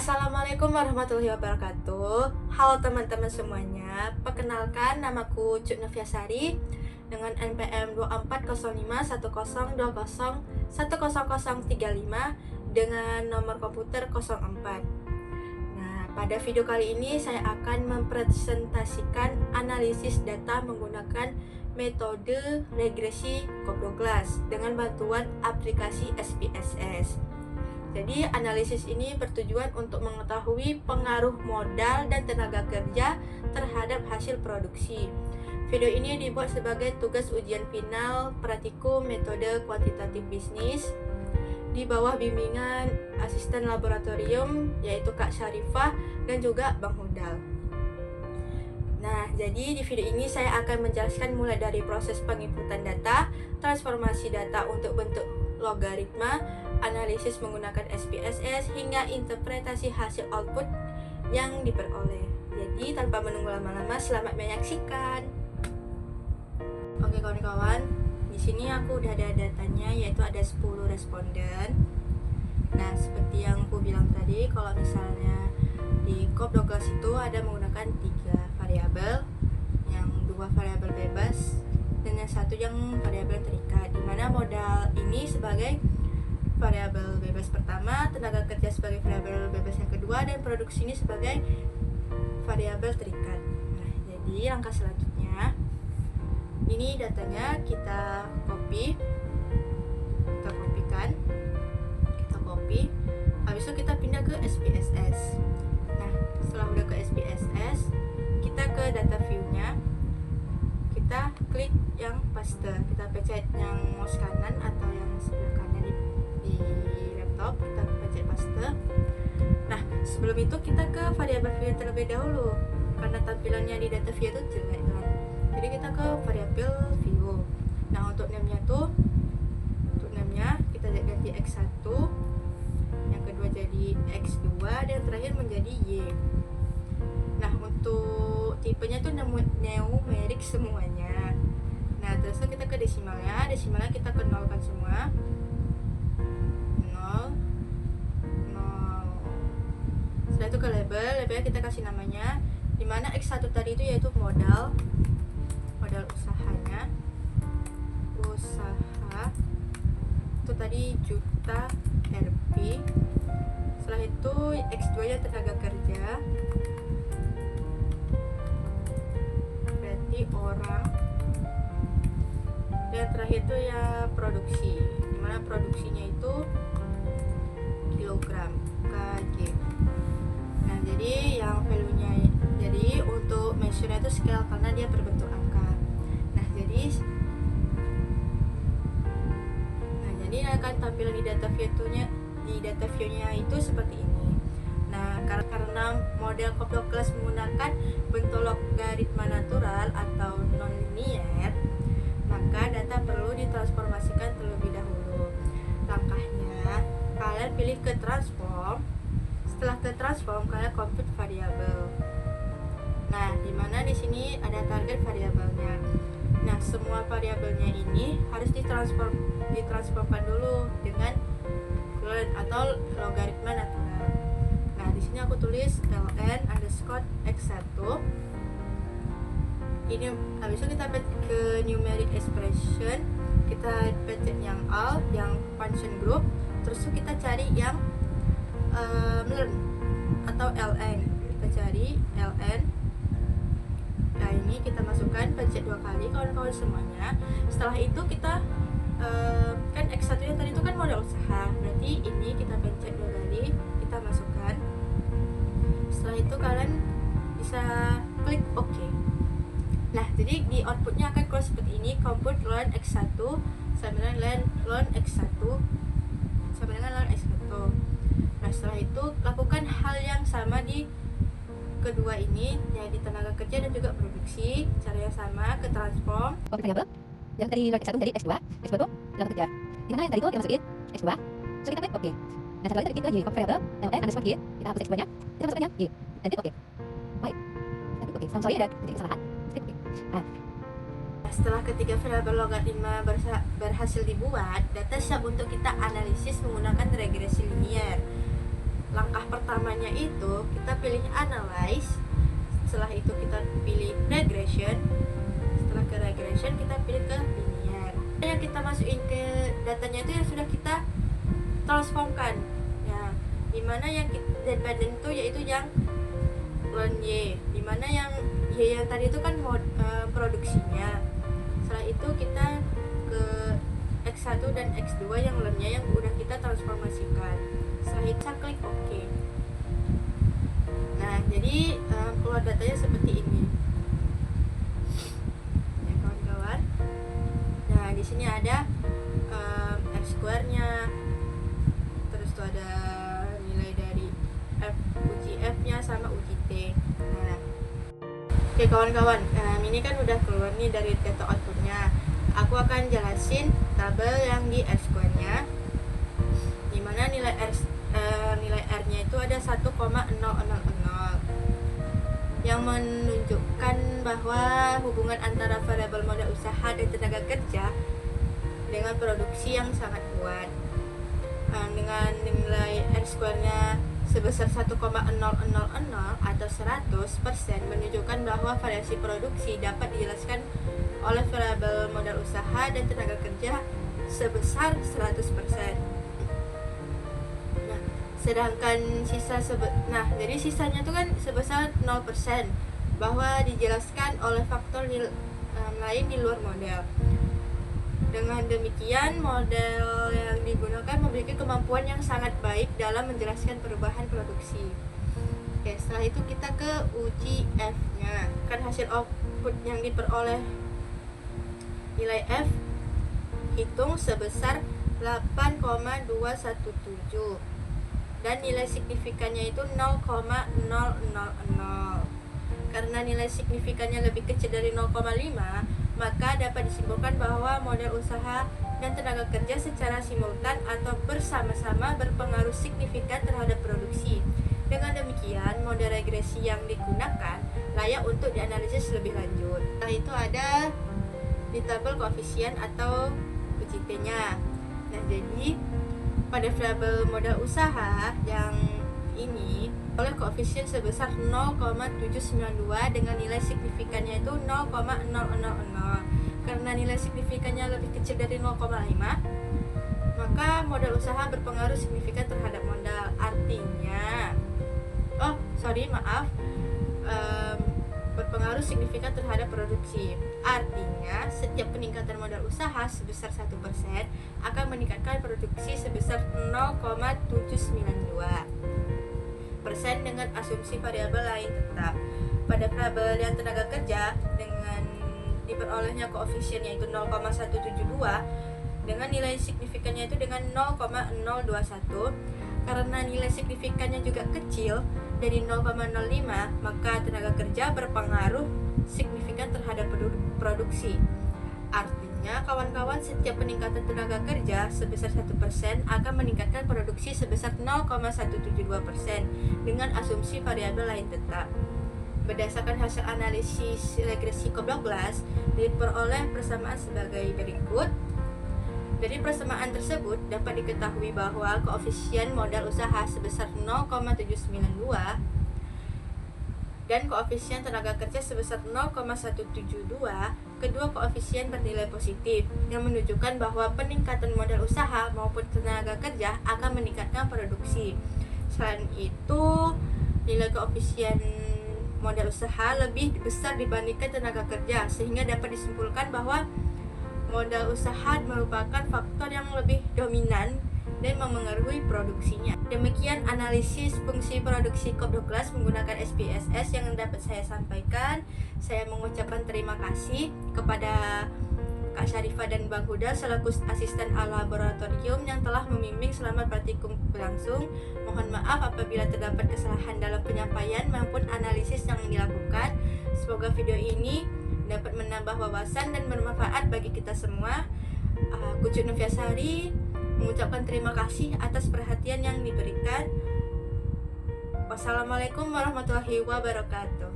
Assalamualaikum warahmatullahi wabarakatuh. Halo teman-teman semuanya. Perkenalkan, namaku Cuk Noviasari dengan NPM 240510201035 dengan nomor komputer 04. Nah, pada video kali ini saya akan mempresentasikan analisis data menggunakan metode regresi Cobbloglass dengan bantuan aplikasi SPSS. Jadi analisis ini bertujuan untuk mengetahui pengaruh modal dan tenaga kerja terhadap hasil produksi. Video ini dibuat sebagai tugas ujian final praktikum metode kuantitatif bisnis di bawah bimbingan asisten laboratorium yaitu Kak Syarifah dan juga Bang Hudal. Nah, jadi di video ini saya akan menjelaskan mulai dari proses penginputan data, transformasi data untuk bentuk logaritma, analisis menggunakan SPSS, hingga interpretasi hasil output yang diperoleh. Jadi tanpa menunggu lama-lama, selamat menyaksikan. Oke kawan-kawan, di sini aku udah ada datanya, yaitu ada 10 responden. Nah, seperti yang aku bilang tadi, kalau misalnya di Cobbloglass itu ada menggunakan 3 variabel, yang 2 variabel bebas dan yang 1 yang variabel terikat, dimana modal ini sebagai variabel bebas pertama, tenaga kerja sebagai variabel bebas yang kedua, dan produksi ini sebagai variabel terikat. Nah, jadi langkah selanjutnya, ini datanya kita copy, kita kopikan, kita copy, habis itu kita pindah ke SPSS. Nah, setelah udah ke SPSS, kita ke data view-nya, kita klik yang paste, kita pencet yang mouse kanan atau yang sebelah kanan di laptop, kita pencet paste. Nah, sebelum itu kita ke variabel view terlebih dahulu karena tampilannya di data view itu jelek kan. Jadi kita ke variabel view. Nah, untuk name-nya kita ganti X1, yang kedua jadi X2, dan terakhir menjadi Y. Nah, untuk tipenya tuh numeric semuanya. Nah, terus kita ke desimalnya kita ke nolkan semua. 0 0. Setelah itu ke labelnya kita kasih namanya, dimana X1 tadi itu yaitu modal usahanya, usaha itu tadi juta Rp. Setelah itu X2 nya tenaga kerja, berarti orang, dan terakhir itu ya produksi, dimana produksinya itu kilogram kg. Nah, jadi yang value nya, jadi untuk measure itu scale karena dia berbentuk angka. Nah, jadi akan tampilan di data view-nya itu seperti ini. Nah, karena model Cobbloglass menggunakan bentuk logaritma natural atau non-linear, maka data perlu ditransformasikan terlebih dahulu. Langkahnya, kalian pilih ke transform. Setelah ke transform, kalian compute variabel. Nah, dimana di sini ada target variabelnya. Nah, semua variabelnya ini harus ditransformkan dulu dengan Boolean atau logaritma natural. Nah, di sini aku tulis ln underscore x1. Ini habis itu kita pencet ke numeric expression, kita pencet yang all, yang function group, terus kita cari yang learn atau ln. Kita cari ln. Nah, ini kita masukkan, pencet 2 kali kawan-kawan semuanya. Setelah itu kita kan X1 nya tadi itu kan modal usaha, berarti ini kita pencet 2 kali, kita masukkan. Setelah itu kalian bisa klik OK. Nah, jadi di outputnya akan keluar seperti ini, compute ln X1 sama dengan ln X1 sama dengan ln X1. Nah, setelah itu lakukan hal yang sama di kedua ini, yaitu tenaga kerja dan juga produksi. Cara yang sama, ke transform. Variabel yang tadi log X1 menjadi X2 itu tenaga kerja. Di mana yang tadi itu kita masukin X2, so kita klik OK. Nah, satu lagi tadi kita Y, variabel ln underscore Y, kita hapus X2 nya, kita masukkan yang Y, dan klik OK. Baik, kita klik OK. Sorry ada sedikit kesalahan. Klik OK. Nah, setelah ketiga variabel logaritma berhasil dibuat, data siap untuk kita analisis menggunakan regresi linear. Langkah pertama pertamanya itu kita pilih analyze, setelah itu kita pilih regression, setelah ke regression kita pilih ke linear. Yang kita masukin ke datanya itu yang sudah kita transformkan ya, dimana yang dependent itu yaitu yang learn Y, dimana yang Y yang tadi itu kan produksinya. Setelah itu kita ke X1 dan X2 yang learn-nya yang udah kita transformasikan. Setelah itu kita klik OK. Nah, jadi keluar datanya seperti ini ya kawan-kawan. Nah, di sini ada R-square-nya, terus tuh ada nilai dari uji F-nya sama uji T. Nah, oke kawan-kawan, ini kan udah keluar nih dari data outputnya. Aku akan jelasin tabel yang di R-square-nya, dimana nilai R-nya itu ada 1,000 yang menunjukkan bahwa hubungan antara variabel modal usaha dan tenaga kerja dengan produksi yang sangat kuat. Dengan nilai R-square-nya sebesar 1,000 atau 100% menunjukkan bahwa variasi produksi dapat dijelaskan oleh variabel modal usaha dan tenaga kerja sebesar 100%. Nah, sedangkan jadi sisanya itu kan sebesar 0% bahwa dijelaskan oleh faktor lain di luar model. Dengan demikian, model yang digunakan memiliki kemampuan yang sangat baik dalam menjelaskan perubahan produksi. Oke, setelah itu kita ke uji F-nya. Kan hasil output yang diperoleh nilai F hitung sebesar 8,217 dan nilai signifikannya itu 0,000. Karena nilai signifikannya lebih kecil dari 0,5, maka dapat disimpulkan bahwa model usaha dan tenaga kerja secara simultan atau bersama-sama berpengaruh signifikan terhadap produksi. Dengan demikian, model regresi yang digunakan layak untuk dianalisis lebih lanjut. Setelah itu ada di tabel koefisien atau UJT-nya. Nah, jadi pada variabel modal usaha yang ini oleh koefisien sebesar 0,792 dengan nilai signifikannya itu 0,000. Karena nilai signifikannya lebih kecil dari 0,5, maka modal usaha berpengaruh signifikan terhadap modal. Artinya berpengaruh signifikan terhadap produksi. Artinya setiap peningkatan modal usaha sebesar 1% akan meningkatkan produksi sebesar 0,792% dengan asumsi variabel lain tetap. Pada variabel yang tenaga kerja dengan diperolehnya koefisien yaitu 0,172 dengan nilai signifikannya itu dengan 0,021. Karena nilai signifikannya juga kecil dari 0,05, maka tenaga kerja berpengaruh signifikan terhadap produksi. Artinya kawan-kawan, setiap peningkatan tenaga kerja sebesar 1% akan meningkatkan produksi sebesar 0,172% dengan asumsi variabel lain tetap. Berdasarkan hasil analisis regresi Cobb-Douglas, diperoleh persamaan sebagai berikut. Dari persamaan tersebut dapat diketahui bahwa koefisien modal usaha sebesar 0,792 dan koefisien tenaga kerja sebesar 0,172, kedua koefisien bernilai positif yang menunjukkan bahwa peningkatan modal usaha maupun tenaga kerja akan meningkatkan produksi. Selain itu, nilai koefisien modal usaha lebih besar dibandingkan tenaga kerja, sehingga dapat disimpulkan bahwa modal usaha merupakan faktor yang lebih dominan dan memengaruhi produksinya. Demikian analisis fungsi produksi Cobb-Douglas menggunakan SPSS yang dapat saya sampaikan. Saya mengucapkan terima kasih kepada Kak Syarifah dan Bang Huda selaku asisten laboratorium yang telah membimbing selama praktikum berlangsung. Mohon maaf apabila terdapat kesalahan dalam penyampaian maupun analisis yang dilakukan. Semoga video ini dapat menambah wawasan dan bermanfaat bagi kita semua. Kucut Noviasari mengucapkan terima kasih atas perhatian yang diberikan. Wassalamualaikum warahmatullahi wabarakatuh.